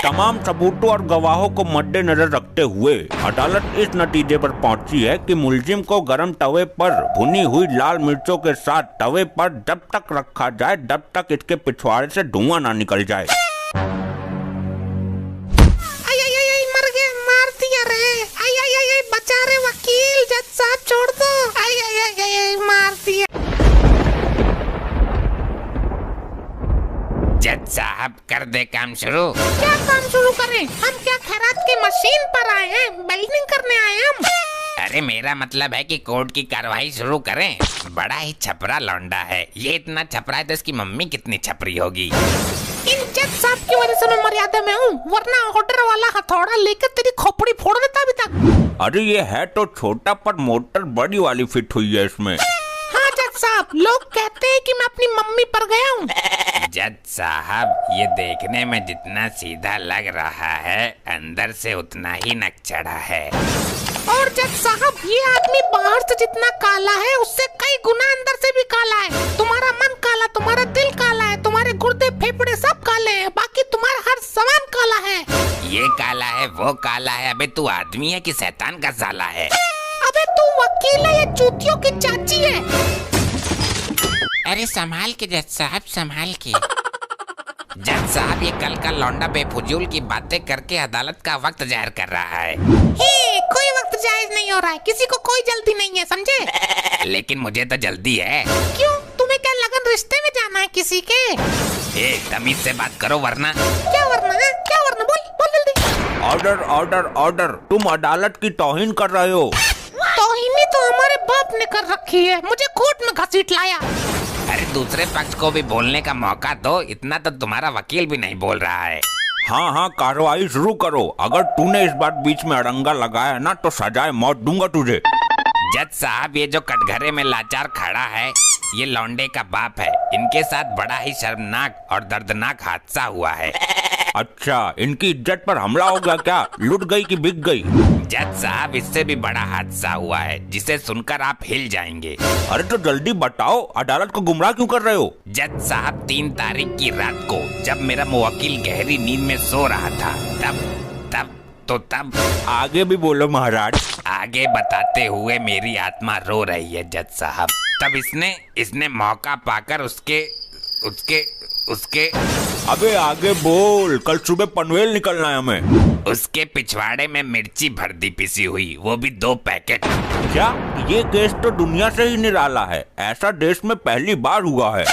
तमाम सबूतों और गवाहों को मद्देनजर रखते हुए अदालत इस नतीजे पर पहुंची है कि मुलजिम को गरम तवे पर भुनी हुई लाल मिर्चों के साथ तवे पर जब तक रखा जाए जब तक इसके पिछवाड़े से धुआं ना निकल जाए। मर गया, मार दिया रे। बचा रे वकील, जज साहब छोड़ दो। मार दिया। जज साहब कर दे काम शुरू। क्या काम शुरू करें? हम क्या खैरात की मशीन पर आए हैं? वेल्डिंग करने आए हैं हम। अरे मेरा मतलब है कि कोर्ट की कार्रवाई शुरू करें। बड़ा ही छपरा लौंडा है ये, इतना छपरा है तो इसकी मम्मी कितनी छपरी होगी। इन जज साहब की वजह से मैं मर्यादा में हूँ, वरना ऑर्डर वाला हथौड़ा लेकर तेरी खोपड़ी फोड़ देता अभी तक। अरे ये है तो छोटा पर मोटर बड़ी वाली फिट हुई है इसमें। हाँ जज साहब, लोग कहते हैं कि मैं अपनी मम्मी पर गया हूँ। जज साहब ये देखने में जितना सीधा लग रहा है अंदर से उतना ही नकचढ़ा है। और जज साहब ये आदमी बाहर से जितना काला है उससे कई गुना अंदर से भी काला है। तुम्हारा मन काला, तुम्हारा दिल काला है, तुम्हारे गुर्दे फेफड़े सब काले हैं, बाकी तुम्हारा हर सामान काला है। ये काला है वो काला है। अबे तू आदमी है कि शैतान का साला है? अबे तू वकील है या चूतियों की चाची है? अरे संभाल के जज साहब, संभाल के। जज साहब ये कल का लौंडा बेफुजूल की बातें करके अदालत का वक्त जाहिर कर रहा है। कोई वक्त जायज नहीं हो रहा है, किसी को कोई जल्दी नहीं है, समझे? लेकिन मुझे तो जल्दी है। क्यों, तुम्हें क्या लगन रिश्ते में जाना है किसी के? तमीज से बात करो वरना। क्या वरना है? क्या वरना? बोल जल्दी। ऑर्डर ऑर्डर ऑर्डर, तुम अदालत की तौहीन कर रहे हो। तौहीन तो हमारे बाप ने कर रखी है, मुझे कोर्ट में घसीट लाया। अरे दूसरे पक्ष को भी बोलने का मौका दो, इतना तो तुम्हारा वकील भी नहीं बोल रहा है। हाँ कार्रवाई शुरू करो। अगर तूने इस बार बीच में अड़ंगा लगाया ना तो सजाए मौत दूंगा तुझे। जज साहब ये जो कटघरे में लाचार खड़ा है ये लौंडे का बाप है। इनके साथ बड़ा ही शर्मनाक और दर्दनाक हादसा हुआ है। अच्छा, इनकी इज्जत पर हमला हो गया क्या? लुट गई कि बिक गई? जज साहब इससे भी बड़ा हादसा हुआ है जिसे सुनकर आप हिल जाएंगे। अरे तो जल्दी बताओ, अदालत को गुमराह क्यों कर रहे हो? जज साहब 3 तारीख की रात को जब मेरा मुवक्किल गहरी नींद में सो रहा था तब आगे भी बोलो महाराज। आगे बताते हुए मेरी आत्मा रो रही है जज साहब। तब इसने मौका पाकर उसके अबे आगे बोल, कल सुबह पनवेल निकलना है हमें। उसके पिछवाड़े में मिर्ची भर दी पिसी हुई, वो भी 2 पैकेट। क्या ये केस तो दुनिया से ही निराला है, ऐसा देश में पहली बार हुआ है।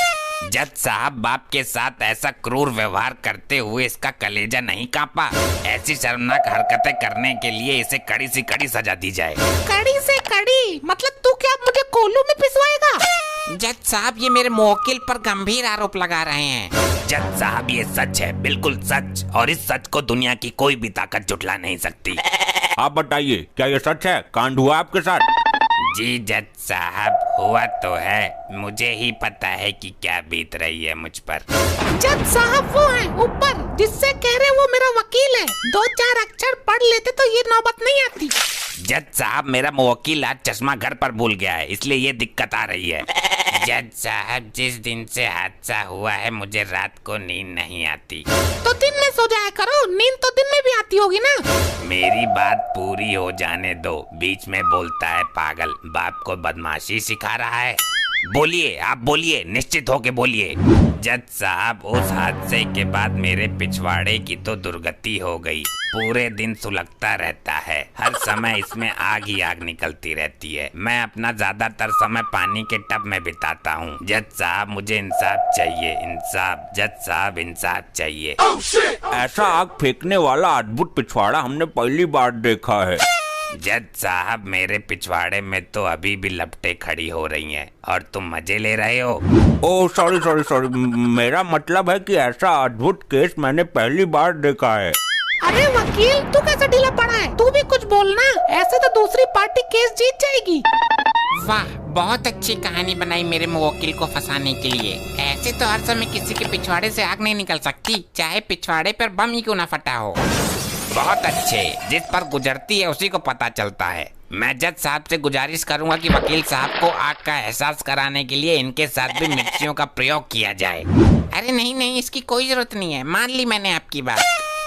जज साहब बाप के साथ ऐसा क्रूर व्यवहार करते हुए इसका कलेजा नहीं कांपा। ऐसी शर्मनाक हरकतें करने के लिए इसे कड़ी से कड़ी सजा दी जाए। कड़ी से कड़ी मतलब तू क्या मुझे कोल्हू में पिसवाएगा? जज साहब ये मेरे मुवक्किल पर गंभीर आरोप लगा रहे हैं। जज साहब ये सच है, बिल्कुल सच, और इस सच को दुनिया की कोई भी ताकत झुठला नहीं सकती। आप बताइए, क्या ये सच है? कांड हुआ आपके साथ? जी जज साहब हुआ तो है, मुझे ही पता है कि क्या बीत रही है मुझ पर। जज साहब वो है ऊपर जिससे कह रहे वो मेरा वकील है, 2-4 अक्षर पढ़ लेते तो ये नौबत नहीं आती। जज साहब मेरा मुवक्किल आज चश्मा घर पर भूल गया है, इसलिए ये दिक्कत आ रही है। जज साहब जिस दिन से हादसा हुआ है मुझे रात को नींद नहीं आती। तो दिन में सो जाया करो, नींद तो दिन में भी आती होगी ना। मेरी बात पूरी हो जाने दो, बीच में बोलता है पागल। बाप को बदमाशी सिखा रहा है। बोलिए, आप बोलिए, निश्चित होके बोलिए। जज साहब उस हादसे के बाद मेरे पिछवाड़े की तो दुर्गति हो गई। पूरे दिन सुलगता रहता है, हर समय इसमें आग ही आग निकलती रहती है। मैं अपना ज्यादातर समय पानी के टब में बिताता हूँ। जज साहब मुझे इंसाफ चाहिए, इंसाफ। जज साहब इंसाफ चाहिए। ऐसा आग फेंकने वाला अद्भुत पिछवाड़ा हमने पहली बार देखा है। जज साहब मेरे पिछवाड़े में तो अभी भी लपटें खड़ी हो रही हैं और तुम मजे ले रहे हो। ओह सॉरी, मेरा मतलब है कि ऐसा अद्भुत केस मैंने पहली बार देखा है। अरे वकील तू कैसे ढीला पड़ा है? तू भी कुछ बोलना, ऐसे तो दूसरी पार्टी केस जीत जाएगी। वाह, बहुत अच्छी कहानी बनाई मेरे मुवक्किल को फंसाने के लिए। ऐसे तो हर समय किसी के पिछवाड़े से आग नहीं निकल सकती, चाहे पिछवाड़े पर बम ही क्यों ना फटा हो। बहुत अच्छे, जिस पर गुजरती है उसी को पता चलता है। मैं जज साहब से गुजारिश करूंगा कि वकील साहब को आग का एहसास कराने के लिए इनके साथ भी मिर्चियों का प्रयोग किया जाए। अरे नहीं, इसकी कोई जरूरत नहीं है, मान ली मैंने आपकी बात।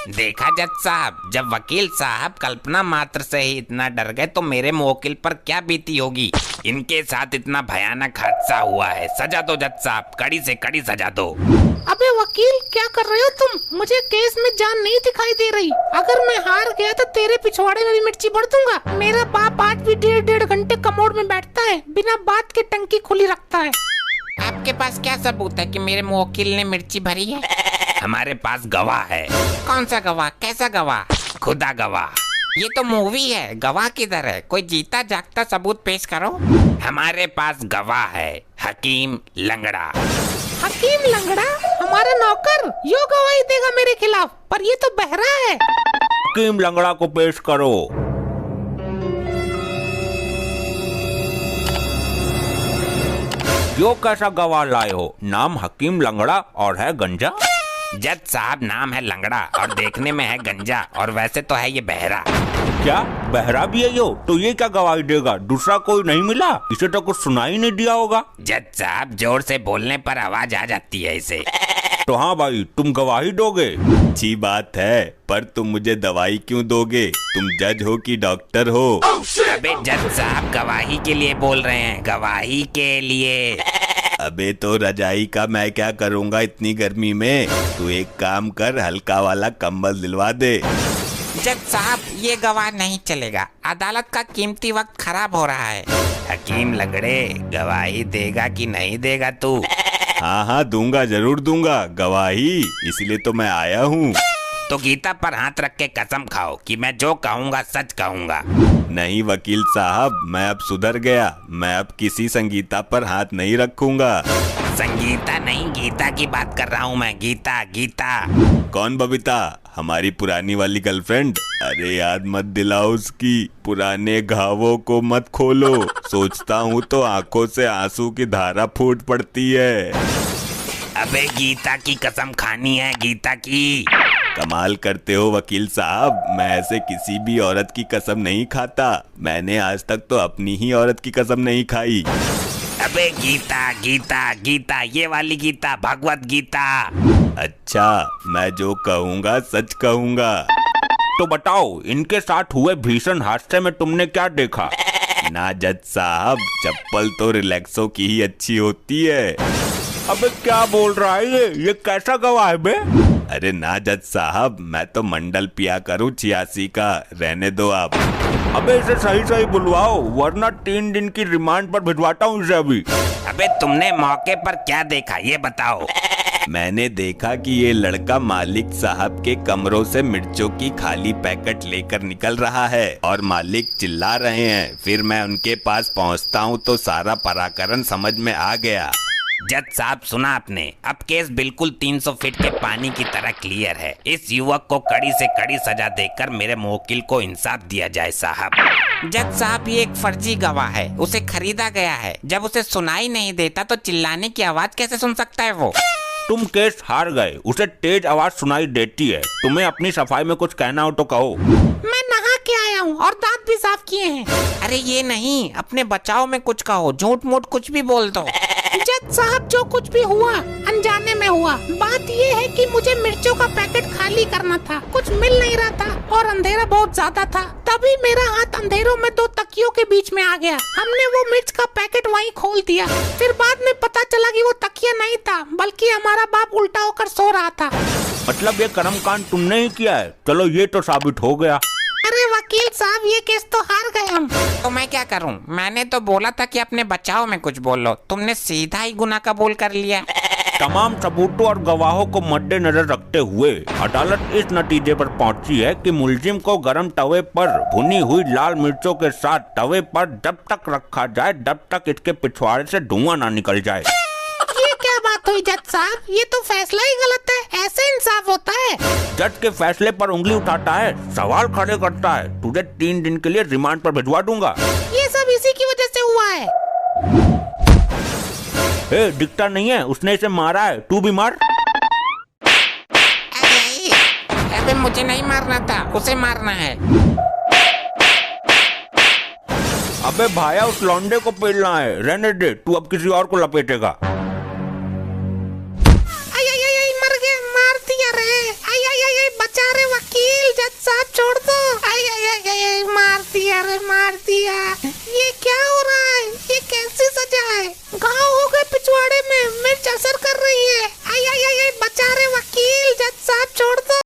देखा जज साहब, जब वकील साहब कल्पना मात्र से ही इतना डर गए तो मेरे मुवक्किल पर क्या बीती होगी। इनके साथ इतना भयानक हादसा हुआ है। सजा दो जज साहब, कड़ी से कड़ी सजा दो। अबे वकील क्या कर रहे हो तुम? मुझे केस में जान नहीं दिखाई दे रही। अगर मैं हार गया तो तेरे पिछवाड़े में भी मिर्ची भर दूंगा। मेरा बाप आज भी 1.5 घंटे कमोड में बैठता है, बिना बात के टंकी खुली रखता है। आपके पास क्या सबूत है कि मेरे मुवक्किल ने मिर्ची भरी है? हमारे पास गवाह है। कौन सा गवाह? कैसा गवाह? खुदा गवाह। ये तो मूवी है, गवाह किधर है? कोई जीता जागता सबूत पेश करो। हमारे पास गवाह है, हकीम लंगड़ा। हकीम लंगड़ा हमारा नौकर यो गवाही देगा मेरे खिलाफ, पर ये तो बहरा है। हकीम लंगड़ा को पेश करो। यो कैसा गवाह लाए हो? नाम हकीम लंगड़ा और है गंजा। जज साहब नाम है लंगड़ा और देखने में है गंजा, और वैसे तो है ये बहरा। क्या बहरा भी है यो? तो ये क्या गवाही देगा? दूसरा कोई नहीं मिला? इसे तो कुछ सुनाई नहीं दिया होगा। जज साहब जोर से बोलने पर आवाज आ जाती है इसे। तो हाँ भाई, तुम गवाही दोगे? अच्छी बात है, पर तुम मुझे दवाई क्यों दोगे? तुम जज हो कि डॉक्टर हो? अबे जज साहब गवाही के लिए बोल रहे हैं, गवाही के लिए। अबे तो रजाई का मैं क्या करूँगा इतनी गर्मी में? तू एक काम कर, हल्का वाला कंबल दिलवा दे। जज साहब ये गवाह नहीं चलेगा, अदालत का कीमती वक्त खराब हो रहा है। हकीम लंगड़े गवाही देगा कि नहीं देगा तू? हाँ हाँ दूंगा, जरूर दूंगा गवाही, इसलिए तो मैं आया हूँ। तो गीता पर हाथ रख के कसम खाओ कि मैं जो कहूँगा सच कहूँगा। नहीं वकील साहब, मैं अब सुधर गया। मैं अब किसी संगीता पर हाथ नहीं रखूंगा। संगीता नहीं, गीता की बात कर रहा हूँ मैं। गीता गीता। कौन बबीता? हमारी पुरानी वाली गर्लफ्रेंड? अरे याद मत दिलाओ उसकी, पुराने घावों को मत खोलो। सोचता हूँ तो आंखों से आंसू की धारा फूट पड़ती है। अबे गीता की कसम खानी है, गीता की। कमाल करते हो वकील साहब, मैं ऐसे किसी भी औरत की कसम नहीं खाता। मैंने आज तक तो अपनी ही औरत की कसम नहीं खाई। अबे गीता गीता गीता, ये वाली गीता, भगवत गीता। अच्छा, मैं जो कहूँगा सच कहूँगा। तो बताओ, इनके साथ हुए भीषण हादसे में तुमने क्या देखा? ना जज साहब, चप्पल तो रिलैक्सो की ही अच्छी होती है। अबे क्या बोल रहा है ये कैसा गवाह है बे? अरे ना जज साहब, मैं तो मंडल पिया करूँ 86 का, रहने दो आप। अबे इसे सही सही बुलवाओ, वरना 3 दिन की रिमांड पर भिजवाता हूँ इसे अभी। अबे तुमने मौके पर क्या देखा ये बताओ। मैंने देखा कि ये लड़का मालिक साहब के कमरों से मिर्चों की खाली पैकेट लेकर निकल रहा है और मालिक चिल्ला रहे हैं। फिर मैं उनके पास पहुंचता हूं तो सारा पराक्रम समझ में आ गया। जज साहब सुना आपने, अब केस बिल्कुल 300 फीट के पानी की तरह क्लियर है। इस युवक को कड़ी से कड़ी सजा देकर मेरे मुवक्किल को इंसाफ दिया जाए साहब। जज साहब ये एक फर्जी गवाह है, उसे खरीदा गया है। जब उसे सुनाई नहीं देता तो चिल्लाने की आवाज कैसे सुन सकता है वो? तुम केस हार गए, उसे तेज आवाज सुनाई देती है। तुम्हें अपनी सफाई में कुछ कहना हो तो कहो। मैं नहा के आया हूँ और दांत भी साफ किए हैं। अरे ये नहीं, अपने बचाव में कुछ कहो, झूठ मूठ कुछ भी बोल दो। जज साहब जो कुछ भी हुआ अनजाने में हुआ। बात ये है कि मुझे मिर्चों का पैकेट खाली करना था, कुछ मिल नहीं रहा था और अंधेरा बहुत ज्यादा था। तभी मेरा हाथ अंधेरों में 2 तकियों के बीच में आ गया। हमने वो मिर्च का पैकेट वहीं खोल दिया। फिर बाद में पता चला कि वो तकिया नहीं था, बल्कि हमारा बाप उल्टा होकर सो रहा था। मतलब ये कर्मकांड तुमने ही किया है? चलो ये तो साबित हो गया। अरे वकील साहब ये केस तो हार गए हम। तो मैं क्या करूं? मैंने तो बोला था कि अपने बचाव में कुछ बोलो, तुमने सीधा ही गुनाह कबूल कर लिया। तमाम सबूतों और गवाहों को मद्देनजर रखते हुए अदालत इस नतीजे पर पहुंची है कि मुलजिम को गरम तवे पर भुनी हुई लाल मिर्चों के साथ तवे पर जब तक रखा जाए जब तक इसके पिछवाड़े से धुआं ना निकल जाए। ये क्या बात हुई जज साहब? ये तो फैसला ही गलत है। ऐसे इंसाफ होता है? जज के फैसले पर उंगली उठाता है, सवाल खड़े करता है। तुझे 3 दिन के लिए रिमांड पर भिजवा दूंगा। ये सब इसी की वजह से हुआ है। ए, दिखता नहीं है, उसने इसे मारा है, तू भी मार। अबे मुझे नहीं मारना था, उसे मारना है। अबे भाया उस लौंडे को पेलना है, रहने दे, तू अब किसी और को लपेटेगा। मर गया, मार दिया रे। बचा बेचारे वकील, जज साहब छोड़ दो। आई आई आई आई, मार दिया रे, मार दिया। ये क्या हो रहा है? ये कैसी सजा है?